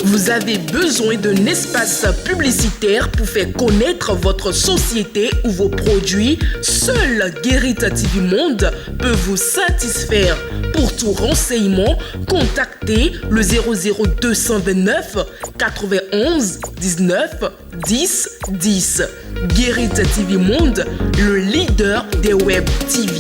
Vous avez besoin d'un espace publicitaire pour faire connaître votre société ou vos produits? Seul Guérit TV Monde peut vous satisfaire. Pour tout renseignement, contactez le 00229 91 19 10 10. Guérit TV Monde, le leader des web TV.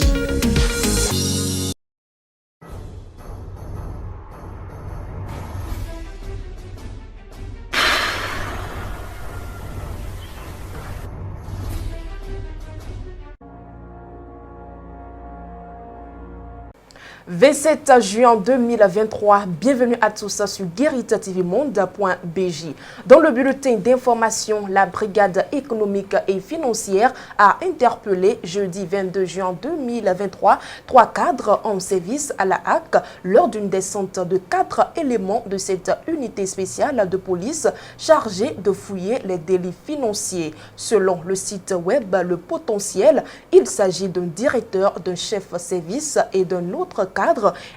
« 27 juin 2023, bienvenue à tous sur guéritvmonde.bj. Dans le bulletin d'information, la brigade économique et financière a interpellé jeudi 22 juin 2023 3 cadres en service à la HAC lors d'une descente de 4 éléments de cette unité spéciale de police chargée de fouiller les délits financiers. Selon le site web Le Potentiel, il s'agit d'un directeur, d'un chef service et d'un autre cadre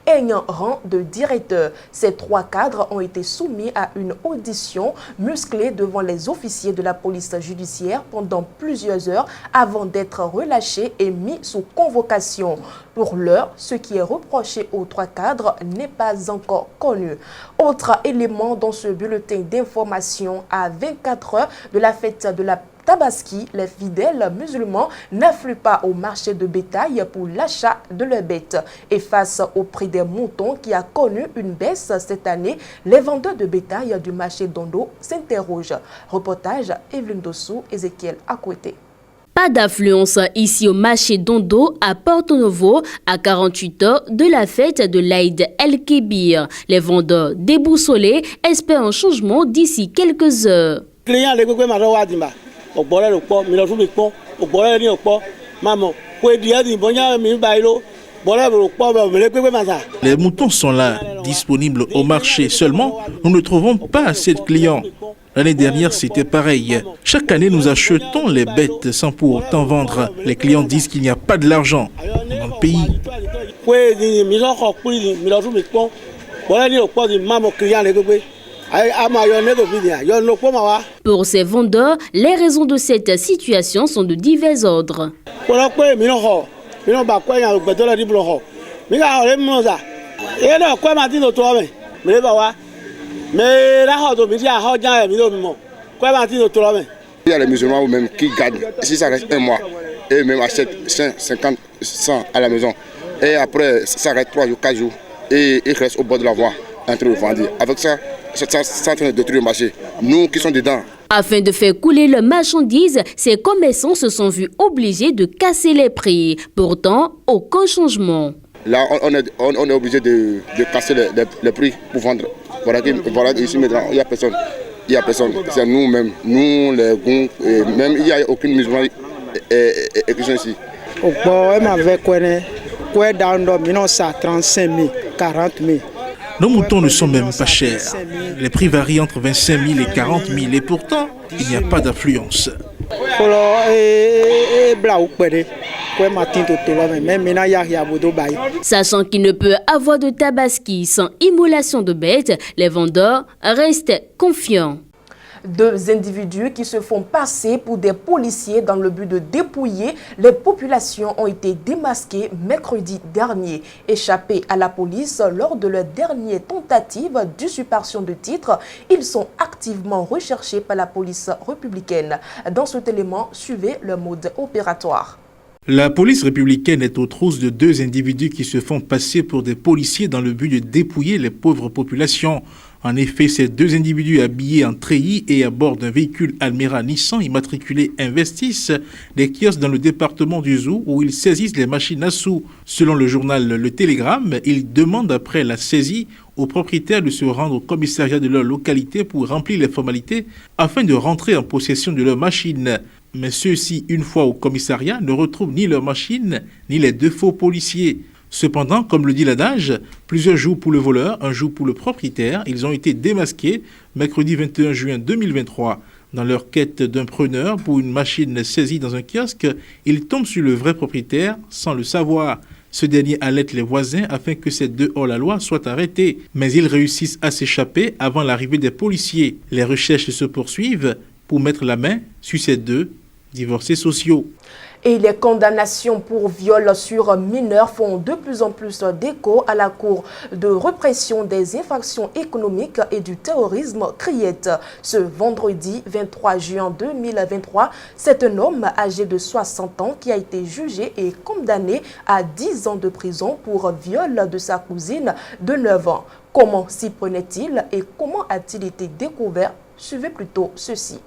ayant rang de directeur. Ces 3 cadres ont été soumis à une audition musclée devant les officiers de la police judiciaire pendant plusieurs heures avant d'être relâchés et mis sous convocation. Pour l'heure, ce qui est reproché aux 3 cadres n'est pas encore connu. Autre élément dans ce bulletin d'information, à 24 heures de la fête de la Tabaski, les fidèles musulmans n'affluent pas au marché de bétail pour l'achat de leurs bêtes. Et face au prix des moutons qui a connu une baisse cette année, les vendeurs de bétail du marché d'Ondo s'interrogent. Reportage Evelyne Dossou, Ezekiel Akwete. Pas d'affluence ici au marché d'Ondo à Porto Novo à 48 heures de la fête de l'Aïd El-Kébir. Les vendeurs déboussolés espèrent un changement d'ici quelques heures. Les moutons sont là, disponibles au marché. Seulement, nous ne trouvons pas assez de clients. L'année dernière, c'était pareil. Chaque année, nous achetons les bêtes sans pour autant vendre. Les clients disent qu'il n'y a pas de l'argent dans le pays. Pour ces vendeurs, les raisons de cette situation sont de divers ordres. Il y a les musulmans même qui gagnent, si ça reste un mois, et même achètent 50, 100 à la maison. Et après, ça reste 3 jours, 4 jours, et ils restent au bord de la voie en train de vendre. Avec ça, ça train de détruire le marché. Nous qui sommes dedans. Afin de faire couler leurs marchandises, ces commerçants se sont vus obligés de casser les prix. Pourtant, aucun changement. Là, on est obligé de casser les prix pour vendre. Voilà, ici maintenant, il n'y a personne. Il n'y a personne. C'est nous-mêmes, nous, les goûts, et même il n'y a aucune musulmane écriture ici. Nos moutons ne sont même pas chers. Les prix varient entre 25 000 et 40 000 et pourtant, il n'y a pas d'affluence. Sachant qu'il ne peut avoir de tabaski sans immolation de bêtes, les vendeurs restent confiants. 2 individus qui se font passer pour des policiers dans le but de dépouiller les populations ont été démasqués mercredi dernier. Échappés à la police lors de leur dernière tentative d'usurpation de titre, ils sont activement recherchés par la police républicaine. Dans cet élément, suivez le mode opératoire. La police républicaine est aux trousses de 2 individus qui se font passer pour des policiers dans le but de dépouiller les pauvres populations. En effet, ces 2 individus habillés en treillis et à bord d'un véhicule Almera Nissan immatriculé investissent des kiosques dans le département du Zou où ils saisissent les machines à sous. Selon le journal Le Télégramme, ils demandent après la saisie aux propriétaires de se rendre au commissariat de leur localité pour remplir les formalités afin de rentrer en possession de leurs machines. Mais ceux-ci, une fois au commissariat, ne retrouvent ni leurs machines ni les 2 faux policiers. Cependant, comme le dit l'adage, plusieurs jours pour le voleur, un jour pour le propriétaire, ils ont été démasqués mercredi 21 juin 2023. Dans leur quête d'un preneur pour une machine saisie dans un kiosque, ils tombent sur le vrai propriétaire sans le savoir. Ce dernier alerte les voisins afin que ces deux hors-la-loi soient arrêtés. Mais ils réussissent à s'échapper avant l'arrivée des policiers. Les recherches se poursuivent pour mettre la main sur ces deux divorcés sociaux. Et les condamnations pour viol sur mineurs font de plus en plus d'écho à la Cour de répression des infractions économiques et du terrorisme CRIET. Ce vendredi 23 juin 2023, c'est un homme âgé de 60 ans qui a été jugé et condamné à 10 ans de prison pour viol de sa cousine de 9 ans. Comment s'y prenait-il et comment a-t-il été découvert? Suivez plutôt ceci.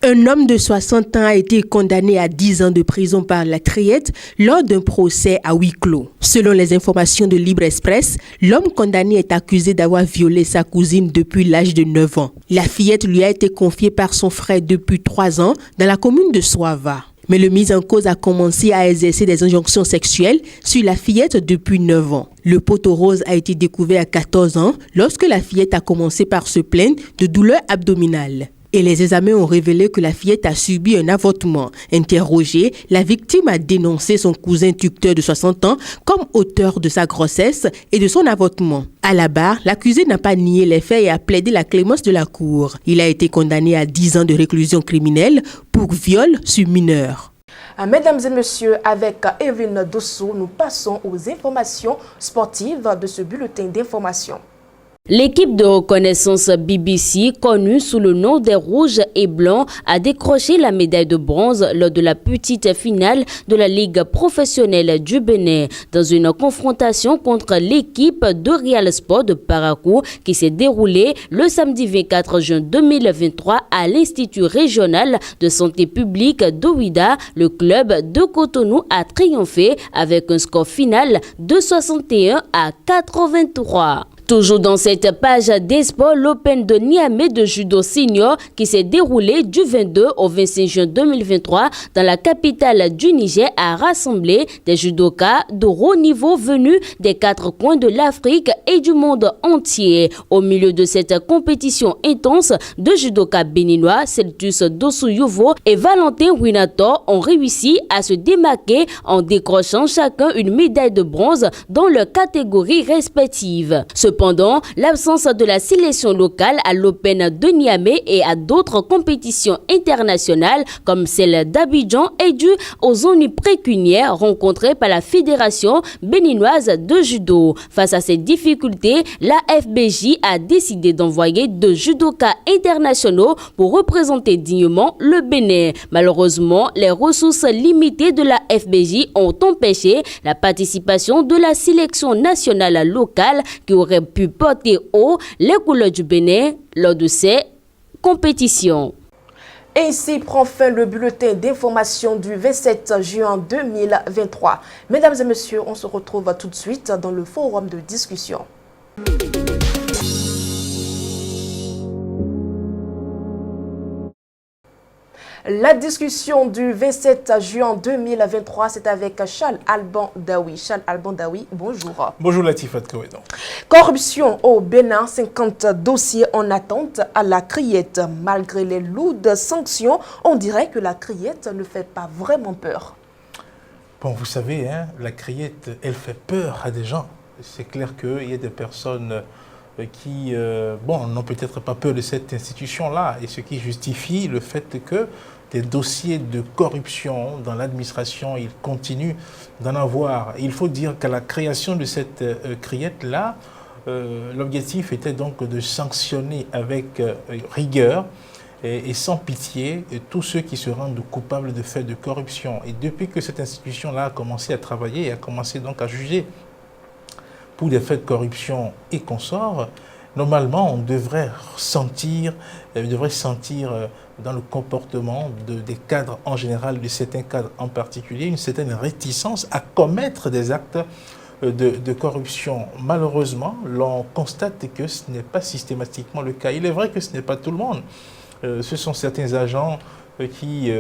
Un homme de 60 ans a été condamné à 10 ans de prison par la CRIET lors d'un procès à huis clos. Selon les informations de Libre Express, l'homme condamné est accusé d'avoir violé sa cousine depuis l'âge de 9 ans. La fillette lui a été confiée par son frère depuis 3 ans dans la commune de Soava. Mais le mis en cause a commencé à exercer des injonctions sexuelles sur la fillette depuis 9 ans. Le poteau rose a été découvert à 14 ans lorsque la fillette a commencé par se plaindre de douleurs abdominales. Et les examens ont révélé que la fillette a subi un avortement. Interrogée, la victime a dénoncé son cousin tuteur de 60 ans comme auteur de sa grossesse et de son avortement. À la barre, l'accusé n'a pas nié les faits et a plaidé la clémence de la cour. Il a été condamné à 10 ans de réclusion criminelle pour viol sur mineur. Mesdames et messieurs, avec Evelyne Dossou, nous passons aux informations sportives de ce bulletin d'information. L'équipe de reconnaissance BBC, connue sous le nom des Rouges et Blancs, a décroché la médaille de bronze lors de la petite finale de la Ligue professionnelle du Bénin, dans une confrontation contre l'équipe de Real Sport de Parakou qui s'est déroulée le samedi 24 juin 2023 à l'Institut régional de santé publique d'Ouida. Le club de Cotonou a triomphé avec un score final de 61 à 83. Toujours dans cette page des sports, l'Open de Niamey de judo senior qui s'est déroulé du 22 au 25 juin 2023 dans la capitale du Niger a rassemblé des judokas de haut niveau venus des 4 coins de l'Afrique et du monde entier. Au milieu de cette compétition intense, deux judokas béninois, Celtus Dossou-Youvo et Valentin Winator, ont réussi à se démarquer en décrochant chacun une médaille de bronze dans leurs catégories respectives. Cependant, l'absence de la sélection locale à l'Open de Niamey et à d'autres compétitions internationales comme celle d'Abidjan est due aux ennuis pécuniaires rencontrés par la Fédération béninoise de judo. Face à ces difficultés, la FBJ a décidé d'envoyer 2 judokas internationaux pour représenter dignement le Bénin. Malheureusement, les ressources limitées de la FBJ ont empêché la participation de la sélection nationale locale qui aurait pu porter haut les couleurs du Bénin lors de ces compétitions. Ainsi prend fin le bulletin d'information du 27 juin 2023. Mesdames et messieurs, on se retrouve tout de suite dans le forum de discussion. La discussion du 27 juin 2023, c'est avec Charles Alban Daoui. Charles Alban Daoui, bonjour. Bonjour Latifat Kouedon. Corruption au Bénin, 50 dossiers en attente à la CRIET. Malgré les lourdes sanctions, on dirait que la CRIET ne fait pas vraiment peur. Bon, vous savez, hein, la CRIET, elle fait peur à des gens. C'est clair qu'il y a des personnes qui n'ont peut-être pas peur de cette institution-là, et ce qui justifie le fait que des dossiers de corruption dans l'administration, il continue d'en avoir. Il faut dire qu'à la création de cette CRIET-là, l'objectif était donc de sanctionner avec rigueur et sans pitié tous ceux qui se rendent coupables de faits de corruption. Et depuis que cette institution-là a commencé à travailler et a commencé donc à juger pour des faits de corruption et consorts, normalement, on devrait sentir dans le comportement des cadres en général, de certains cadres en particulier, une certaine réticence à commettre des actes de corruption. Malheureusement, l'on constate que ce n'est pas systématiquement le cas. Il est vrai que ce n'est pas tout le monde. Ce sont certains agents qui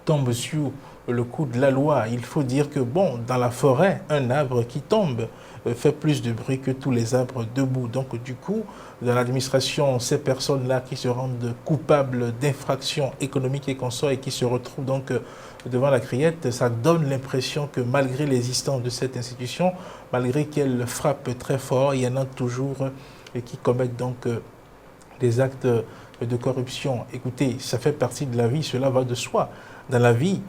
tombent sous le coût de la loi. Il faut dire que, bon, dans la forêt, un arbre qui tombe fait plus de bruit que tous les arbres debout. Donc, du coup, dans l'administration, ces personnes-là qui se rendent coupables d'infractions économiques et consorts et qui se retrouvent donc devant la criette, ça donne l'impression que malgré l'existence de cette institution, malgré qu'elle frappe très fort, il y en a toujours qui commettent donc des actes de corruption. Écoutez, ça fait partie de la vie, cela va de soi. Dans la vie,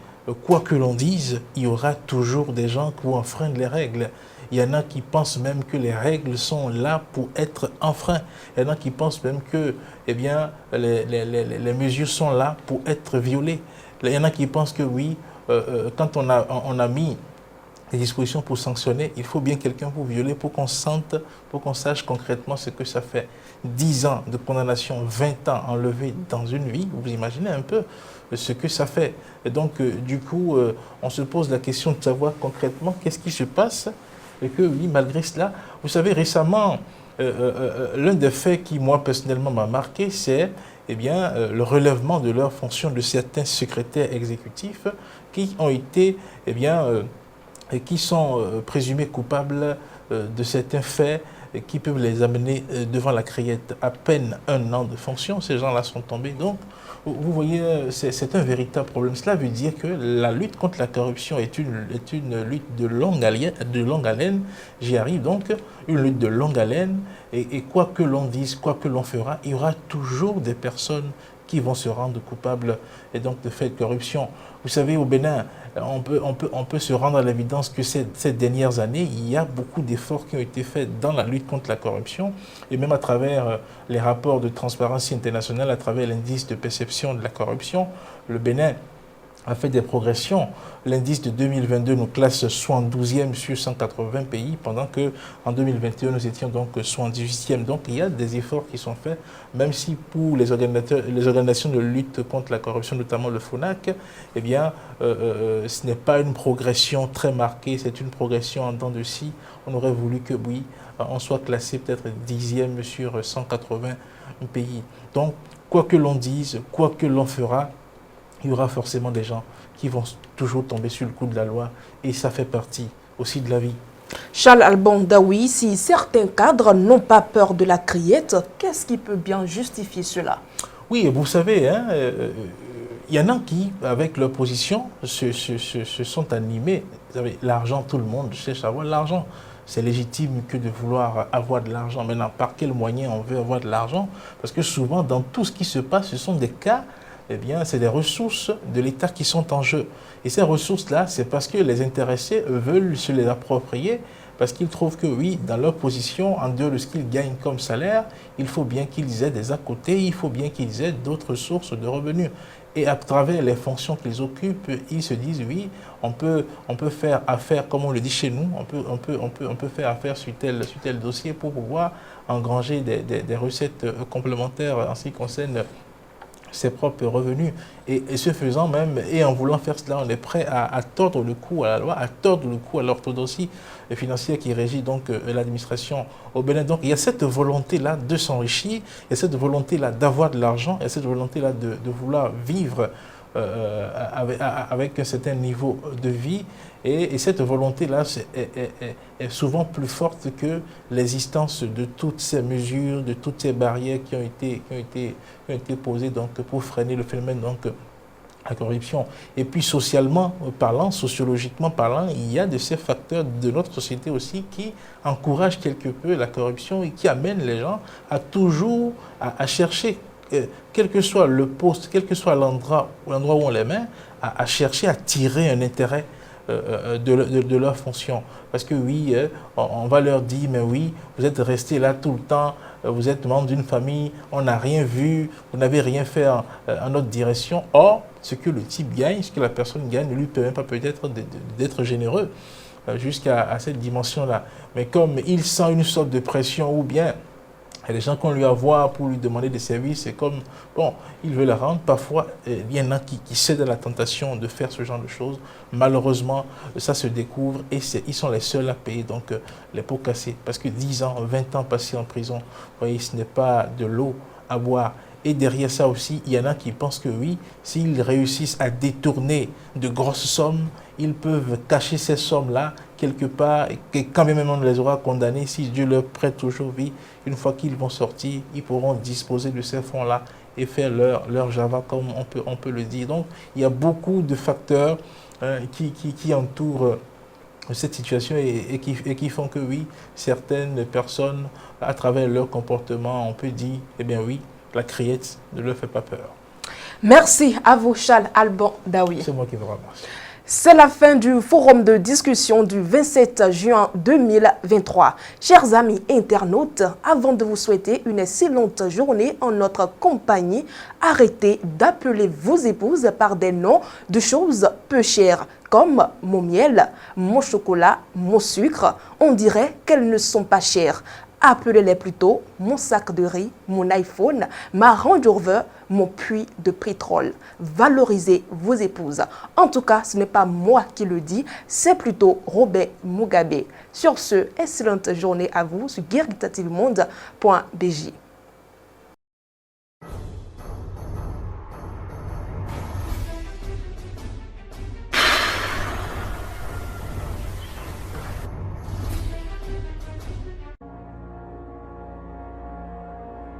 quoi que l'on dise, il y aura toujours des gens qui vont enfreindre les règles. Il y en a qui pensent même que les règles sont là pour être enfreintes. Il y en a qui pensent même que eh bien, les mesures sont là pour être violées. Il y en a qui pensent que oui, quand on a mis des dispositions pour sanctionner, il faut bien quelqu'un pour violer, pour qu'on sente, pour qu'on sache concrètement ce que ça fait. 10 ans de condamnation, 20 ans enlevés dans une vie, vous imaginez un peu ce que ça fait. Et donc, du coup, on se pose la question de savoir concrètement qu'est-ce qui se passe. Et que oui, malgré cela, vous savez, récemment, l'un des faits qui, moi, personnellement, m'a marqué, c'est eh bien, le relèvement de leurs fonctions de certains secrétaires exécutifs qui ont été, eh bien, et qui sont présumés coupables de certains faits qui peuvent les amener devant la criette. À peine 1 an de fonction, ces gens-là sont tombés. Donc, vous voyez, c'est un véritable problème. Cela veut dire que la lutte contre la corruption est une lutte de longue haleine. J'y arrive donc, une lutte de longue haleine. Et quoi que l'on dise, quoi que l'on fera, il y aura toujours des personnes qui vont se rendre coupables et donc de faits de corruption. Vous savez, au Bénin, on peut se rendre à l'évidence que ces dernières années, il y a beaucoup d'efforts qui ont été faits dans la lutte contre la corruption et même à travers les rapports de Transparency International, à travers l'indice de perception de la corruption, le Bénin a fait des progressions. L'indice de 2022 nous classe 72e sur 180 pays, pendant qu'en 2021, nous étions donc 78e. Donc, il y a des efforts qui sont faits, même si pour les organisations de lutte contre la corruption, notamment le FONAC, eh bien, ce n'est pas une progression très marquée, c'est une progression en dents de scie. On aurait voulu que, oui, on soit classé peut-être 10e sur 180 pays. Donc, quoi que l'on dise, quoi que l'on fera, il y aura forcément des gens qui vont toujours tomber sur le coup de la loi et ça fait partie aussi de la vie. Charles Alban Daoui, si certains cadres n'ont pas peur de la criette, qu'est-ce qui peut bien justifier cela? Oui, vous savez, hein, il y en a qui, avec leur position, se sont animés. Vous savez, l'argent, tout le monde cherche à avoir de l'argent. C'est légitime que de vouloir avoir de l'argent. Maintenant, par quel moyen on veut avoir de l'argent? Parce que souvent, dans tout ce qui se passe, ce sont des cas, eh bien, c'est des ressources de l'État qui sont en jeu. Et ces ressources-là, c'est parce que les intéressés veulent se les approprier, parce qu'ils trouvent que, oui, dans leur position, en dehors de ce qu'ils gagnent comme salaire, il faut bien qu'ils aient des à côté, il faut bien qu'ils aient d'autres sources de revenus. Et à travers les fonctions qu'ils occupent, ils se disent, oui, on peut faire affaire, comme on le dit chez nous, on peut faire affaire sur tel dossier pour pouvoir engranger des recettes complémentaires en ce qui concerne ses propres revenus. Et ce faisant même, et en voulant faire cela, on est prêt à tordre le cou à la loi, à tordre le cou à l'orthodoxie financière qui régit donc l'administration au Bénin. Donc il y a cette volonté-là de s'enrichir, il y a cette volonté-là d'avoir de l'argent, il y a cette volonté-là de vouloir vivre avec un certain niveau de vie. Et cette volonté-là est souvent plus forte que l'existence de toutes ces mesures, de toutes ces barrières qui ont été posées donc, pour freiner le phénomène donc, la corruption. Et puis socialement parlant, sociologiquement parlant, il y a de ces facteurs de notre société aussi qui encouragent quelque peu la corruption et qui amènent les gens à toujours à chercher, quel que soit le poste, quel que soit l'endroit où on les met, à chercher à tirer un intérêt de leur fonction. Parce que oui, on va leur dire, mais oui, vous êtes resté là tout le temps, vous êtes membre d'une famille, on n'a rien vu, vous n'avez rien fait en notre direction. Or, ce que le type gagne, ce que la personne gagne, ne lui permet pas peut-être d'être généreux jusqu'à cette dimension-là. Mais comme il sent une sorte de pression ou bien il y a des gens qu'on lui envoie pour lui demander des services et comme, bon, il veut la rendre. Parfois, il y en a qui cèdent à la tentation de faire ce genre de choses. Malheureusement, ça se découvre et ils sont les seuls à payer donc les pots cassés. Parce que 10 ans, 20 ans passés en prison, vous voyez, ce n'est pas de l'eau à boire. Et derrière ça aussi, il y en a qui pensent que oui, s'ils réussissent à détourner de grosses sommes, ils peuvent cacher ces sommes-là quelque part, et quand même on les aura condamnés, si Dieu leur prête toujours vie, une fois qu'ils vont sortir, ils pourront disposer de ces fonds-là et faire leur Java, comme on peut le dire. Donc, il y a beaucoup de facteurs qui entourent cette situation et qui font que oui, certaines personnes, à travers leur comportement, on peut dire, eh bien oui, la criette ne leur fait pas peur. Merci à vous, Charles Alban Daoui. C'est moi qui vous remercie. C'est la fin du forum de discussion du 27 juin 2023. Chers amis internautes, avant de vous souhaiter une excellente journée en notre compagnie, arrêtez d'appeler vos épouses par des noms de choses peu chères, comme mon miel, mon chocolat, mon sucre. On dirait qu'elles ne sont pas chères. Appelez-les plutôt mon sac de riz, mon iPhone, ma Range Rover, mon puits de pétrole. Valorisez vos épouses. En tout cas, ce n'est pas moi qui le dis, c'est plutôt Robert Mugabe. Sur ce, excellente journée à vous sur guerritativemonde.bj.